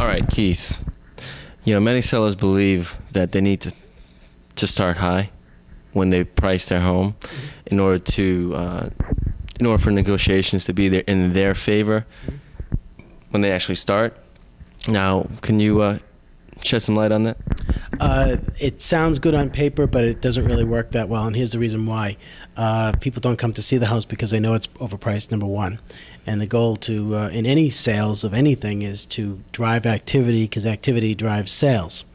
All right, Keith. Many sellers believe that they need to start high when they price their home in order for negotiations to be there in their favor when they actually start. Now, can you shed some light on that? It sounds good on paper, but it doesn't really work that well, and here's the reason why. People don't come to see the house because they know it's overpriced, number one. And the goal in any sales of anything is to drive activity, because activity drives sales.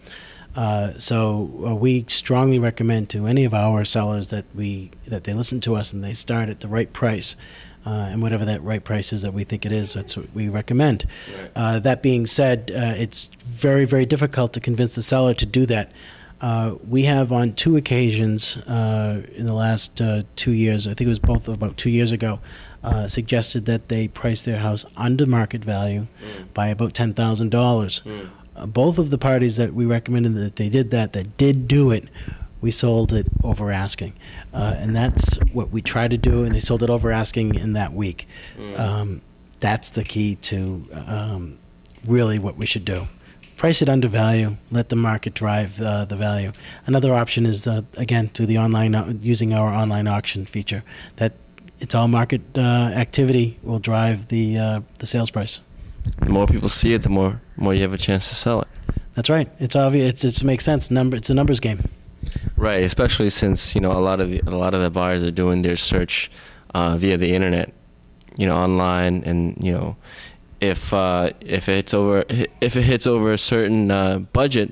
So we strongly recommend to any of our sellers that they listen to us and they start at the right price. And whatever that right price is that we think it is, that's what we recommend. Right. That being said, it's very, very difficult to convince the seller to do that. We have on 2 occasions in the last 2 years, I think it was both about 2 years ago, suggested that they price their house under market value by about $10,000. Both of the parties that we recommended that they did that did do it, we sold it over asking. And that's what we try to do, and they sold it over asking in that week. That's the key to really what we should do. Price it under value, let the market drive the value. Another option is, again, to the online, using our online auction feature. That it's all market activity will drive the sales price. The more people see it, the more you have a chance to sell it. That's right. It's obvious. It makes sense. It's a numbers game. Right, especially since a lot of the buyers are doing their search via the internet, online, and if it hits over a certain budget,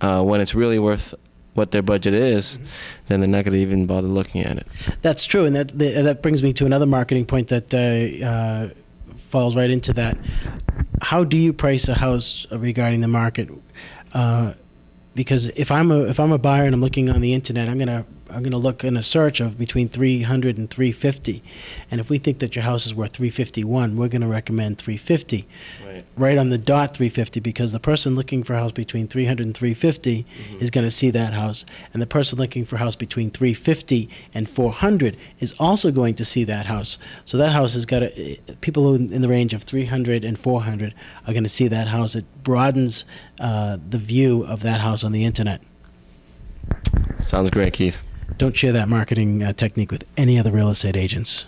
when it's really worth what their budget is, then they're not going to even bother looking at it. That's true, and that brings me to another marketing point that falls right into that. How do you price a house regarding the market? Because if I'm a buyer and I'm looking on the internet, I'm gonna look in a search of between 300 and 350, and if we think that your house is worth 351, we're gonna recommend 350, right on the dot 350, because the person looking for a house between 300 and 350 is gonna see that house, and the person looking for a house between 350 and 400 is also going to see that house. So that house has got people in the range of 300 and 400 are gonna see that house. It broadens the view of that house on the internet. Sounds great, Keith. Don't share that marketing technique with any other real estate agents.